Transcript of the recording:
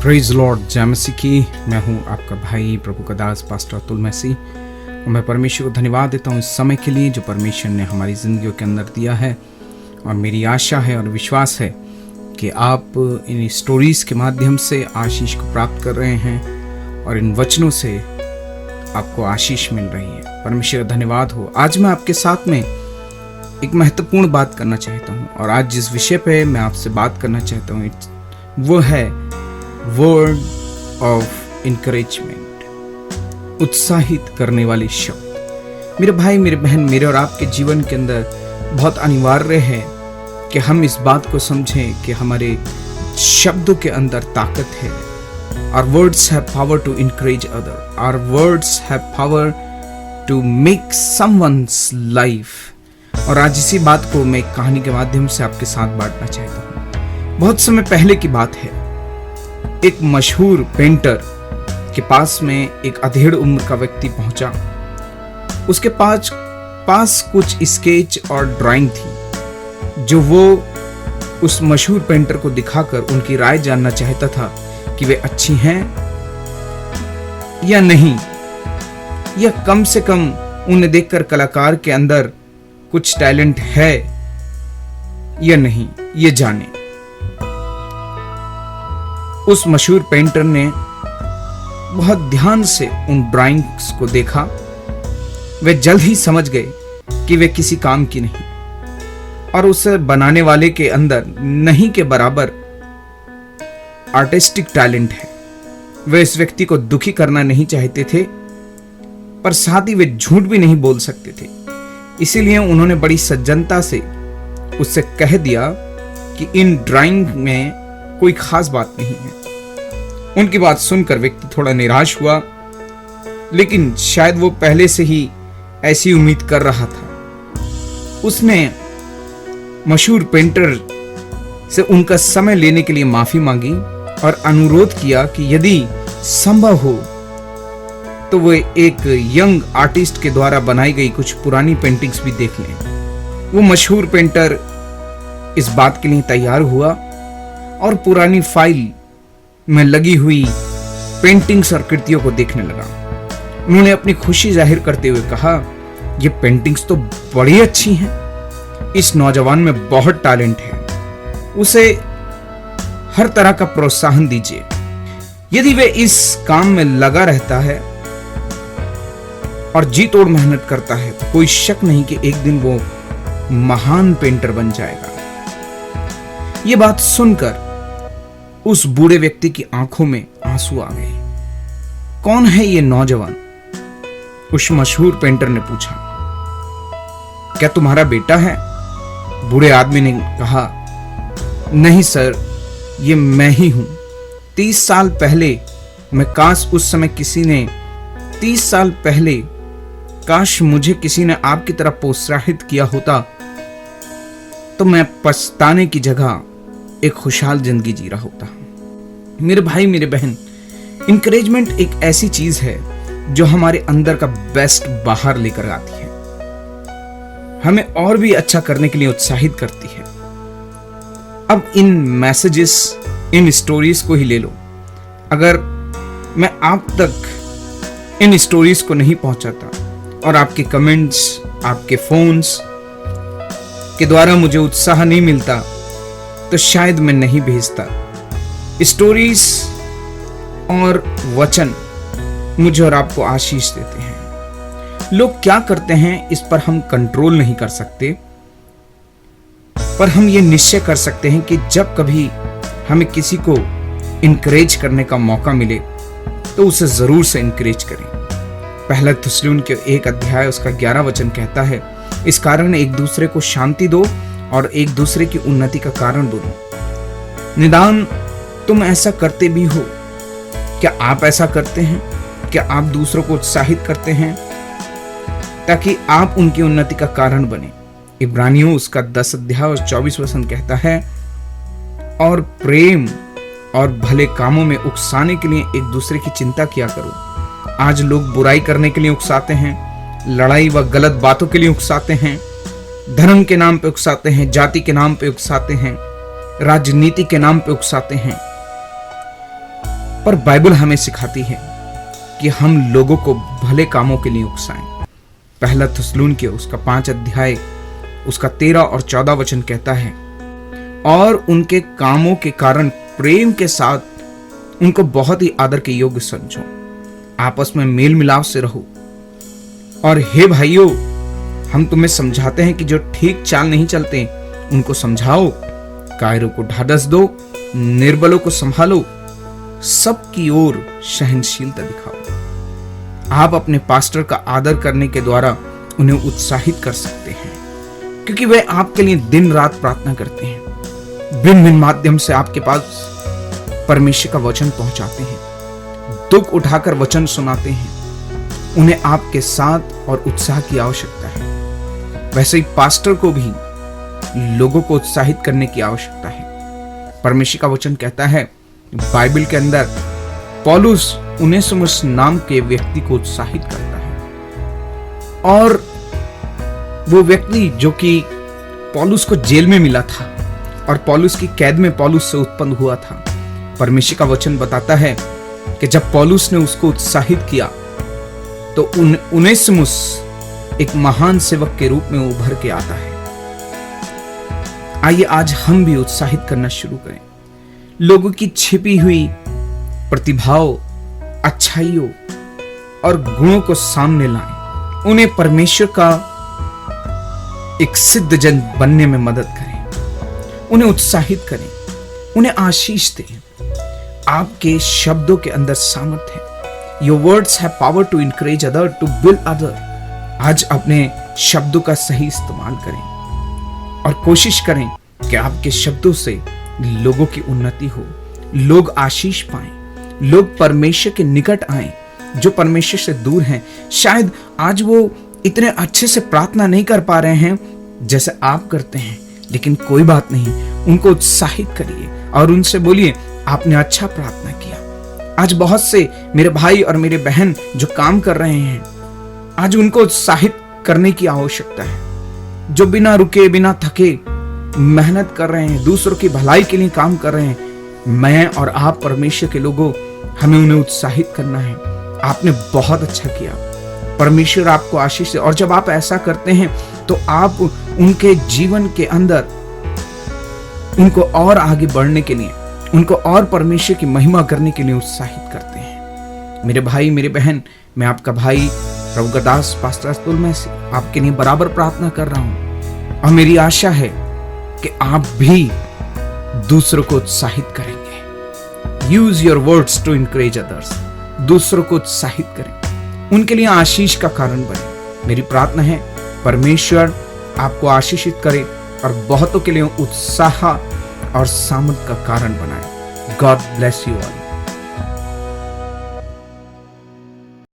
Praise Lord जय मसीह की। मैं हूं आपका भाई प्रभु का दास पास्टर अतुल मसीह और मैं परमेश्वर को धन्यवाद देता हूं इस समय के लिए जो परमेश्वर ने हमारी ज़िंदगियों के अंदर दिया है। और मेरी आशा है और विश्वास है कि आप इन स्टोरीज़ के माध्यम से आशीष को प्राप्त कर रहे हैं और इन वचनों से आपको आशीष मिल रही है। परमेश्वर का धन्यवाद हो। आज मैं आपके साथ में एक महत्वपूर्ण बात करना चाहता हूँ और आज जिस विषय पे मैं आपसे बात करना चाहता हूँ वो है वर्ड ऑफ इनकरेजमेंट, उत्साहित करने वाले शब्द। मेरे भाई मेरे बहन, मेरे और आपके जीवन के अंदर बहुत अनिवार्य है कि हम इस बात को समझें कि हमारे शब्दों के अंदर ताकत है। Our words have power to encourage others. Our words have power to make someone's life. और आज इसी बात को मैं एक कहानी के माध्यम से आपके साथ बांटना चाहता हूँ। बहुत समय पहले की बात है, एक मशहूर पेंटर के पास में एक अधेड़ उम्र का व्यक्ति पहुंचा। उसके पास कुछ स्केच और ड्राइंग थी जो वो उस मशहूर पेंटर को दिखाकर उनकी राय जानना चाहता था कि वे अच्छी हैं या नहीं, या कम से कम उन्हें देखकर कलाकार के अंदर कुछ टैलेंट है या नहीं, ये जाने। उस मशहूर पेंटर ने बहुत ध्यान से उन ड्राइंग्स को देखा। वे जल्द ही समझ गए कि वे किसी काम की नहीं और उसे बनाने वाले के अंदर नहीं के बराबर आर्टिस्टिक टैलेंट है। वे इस व्यक्ति को दुखी करना नहीं चाहते थे, पर साथ ही वे झूठ भी नहीं बोल सकते थे। इसीलिए उन्होंने बड़ी सज्जनता से उससे कह दिया कि इन ड्राइंग में कोई खास बात नहीं है। उनकी बात सुनकर व्यक्ति थोड़ा निराश हुआ, लेकिन शायद वो पहले से ही ऐसी उम्मीद कर रहा था। उसने मशहूर पेंटर से उनका समय लेने के लिए माफी मांगी और अनुरोध किया कि यदि संभव हो तो वो एक यंग आर्टिस्ट के द्वारा बनाई गई कुछ पुरानी पेंटिंग्स भी देख लें। वो मशहूर पेंटर इस बात के लिए तैयार हुआ और पुरानी फाइल में लगी हुई पेंटिंग्स और कृतियों को देखने लगा। उन्होंने अपनी खुशी जाहिर करते हुए कहा, ये पेंटिंग्स तो बड़ी अच्छी हैं। इस नौजवान में बहुत टैलेंट है, उसे हर तरह का प्रोत्साहन दीजिए। यदि वे इस काम में लगा रहता है और जी तोड़ मेहनत करता है तो कोई शक नहीं कि एक दिन वो महान पेंटर बन जाएगा। ये बात सुनकर उस बूढ़े व्यक्ति की आंखों में आंसू आ गए। कौन है ये नौजवान? उस मशहूर पेंटर ने पूछा। क्या तुम्हारा बेटा है? बूढ़े आदमी ने कहा, नहीं सर, ये मैं ही हूं। 30 साल पहले मैं काश उस समय किसी ने 30 साल पहले काश मुझे किसी ने आपकी तरह प्रोत्साहित किया होता तो मैं पछताने की जगह एक खुशहाल जिंदगी जी रहा होता। मेरे भाई मेरे बहन, इंकरेजमेंट एक ऐसी चीज है जो हमारे अंदर का बेस्ट बाहर लेकर आती है, हमें और भी अच्छा करने के लिए उत्साहित करती है। अब इन मैसेजेस, इन स्टोरीज को ही ले लो। अगर मैं आप तक इन स्टोरीज को नहीं पहुंचाता और आपके कमेंट्स, आपके फोन्स के द्वारा मुझे उत्साह नहीं मिलता तो शायद मैं नहीं भेजता। स्टोरीज और वचन मुझे और आपको आशीष देते हैं। लोग क्या करते हैं इस पर हम कंट्रोल नहीं कर सकते, पर हम ये निश्चय कर सकते हैं कि जब कभी हमें किसी को इनकरेज करने का मौका मिले तो उसे जरूर से इनकरेज करें। पहला थिस्सलुनीके 1 अध्याय उसका 11 वचन कहता है, इस कारण एक दूसरे को शांति दो और एक दूसरे की उन्नति का कारण बनो। निदान तुम ऐसा करते भी हो। क्या आप ऐसा करते हैं? क्या आप दूसरों को उत्साहित करते हैं ताकि आप उनकी उन्नति का कारण बने? इब्रानियों उसका 10 अध्याय और 24 वचन कहता है, और प्रेम और भले कामों में उकसाने के लिए एक दूसरे की चिंता किया करो। आज लोग बुराई करने के लिए उकसाते हैं, लड़ाई व गलत बातों के लिए उकसाते हैं, धर्म के नाम पे उकसाते हैं, जाति के नाम पे उकसाते हैं, राजनीति के नाम पे उकसाते हैं। पर बाइबल हमें सिखाती है कि हम लोगों को भले कामों के लिए उकसाएं। पहला थिस्सलुनीके उसका 5 अध्याय उसका 13 और 14 वचन कहता है, और उनके कामों के कारण प्रेम के साथ उनको बहुत ही आदर के योग्य समझो, आपस में मेल मिलाप से रहो। और हे भाइयों, हम तुम्हें समझाते हैं कि जो ठीक चाल नहीं चलते उनको समझाओ, कायरों को ढाढ़स दो, निर्बलों को संभालो, सबकी ओर सहनशीलता दिखाओ। आप अपने पास्टर का आदर करने के द्वारा उन्हें उत्साहित कर सकते हैं, क्योंकि वे आपके लिए दिन रात प्रार्थना करते हैं, भिन्न भिन्न माध्यम से आपके पास परमेश्वर का वचन पहुंचाते हैं, दुख उठाकर वचन सुनाते हैं। उन्हें आपके साथ और उत्साह की आवश्यकता है। वैसे ही पास्टर को भी लोगों को उत्साहित करने की आवश्यकता है। परमेश्वर का वचन कहता है बाइबल के अंदर, पौलुस उनेसिमुस नाम के व्यक्ति को उत्साहित करता है। और वो व्यक्ति जो कि पौलुस को जेल में मिला था और पौलुस की कैद में पौलुस से उत्पन्न हुआ था, परमेश्वर का वचन बताता है कि जब पौलुस ने उसको उत्साहित किया तो उनेसिमुस एक महान सेवक के रूप में उभर के आता है। आइए आज हम भी उत्साहित करना शुरू करें, लोगों की छिपी हुई प्रतिभाओं, अच्छाइयों और गुणों को सामने लाएं, उन्हें परमेश्वर का एक सिद्ध जन बनने में मदद करें, उन्हें उत्साहित करें, उन्हें आशीष दें। आपके शब्दों के अंदर सामर्थ्य है। Your words have power to encourage other, to build other. आज अपने शब्दों का सही इस्तेमाल करें और कोशिश करें कि आपके शब्दों से लोगों की उन्नति हो, लोग आशीष पाएं, लोग परमेश्वर के निकट आएं जो परमेश्वर से दूर हैं। शायद आज वो इतने अच्छे से प्रार्थना नहीं कर पा रहे हैं जैसे आप करते हैं, लेकिन कोई बात नहीं, उनको उत्साहित करिए और उनसे बोलिए आपने अच्छा प्रार्थना किया। आज बहुत से मेरे भाई और मेरे बहन जो काम कर रहे हैं, आज उनको उत्साहित करने की आवश्यकता है, जो बिना रुके बिना थके मेहनत कर रहे हैं, दूसरों की भलाई के लिए काम कर रहे हैं। मैं और आप परमेश्वर के लोगों, हमें उन्हें उत्साहित करना है। आपने बहुत अच्छा किया, परमेश्वर आपको आशीष दे। और जब आप ऐसा करते हैं तो आप उनके जीवन के अंदर उनको और आगे बढ़ने के लिए, उनको और परमेश्वर की महिमा करने के लिए उत्साहित करते हैं। मेरे भाई मेरे बहन, मैं आपका भाई प्रभु का दास पास्टर अतुल मैसी आपके लिए बराबर प्रार्थना कर रहा हूं और मेरी आशा है कि आप भी दूसरों को उत्साहित करेंगे। Use your words to encourage others. दूसरों को उत्साहित करें, उनके लिए आशीष का कारण बने। मेरी प्रार्थना है परमेश्वर आपको आशीषित करे और बहुतों के लिए उत्साह और सामर्थ का कारण बनाए। God bless you all.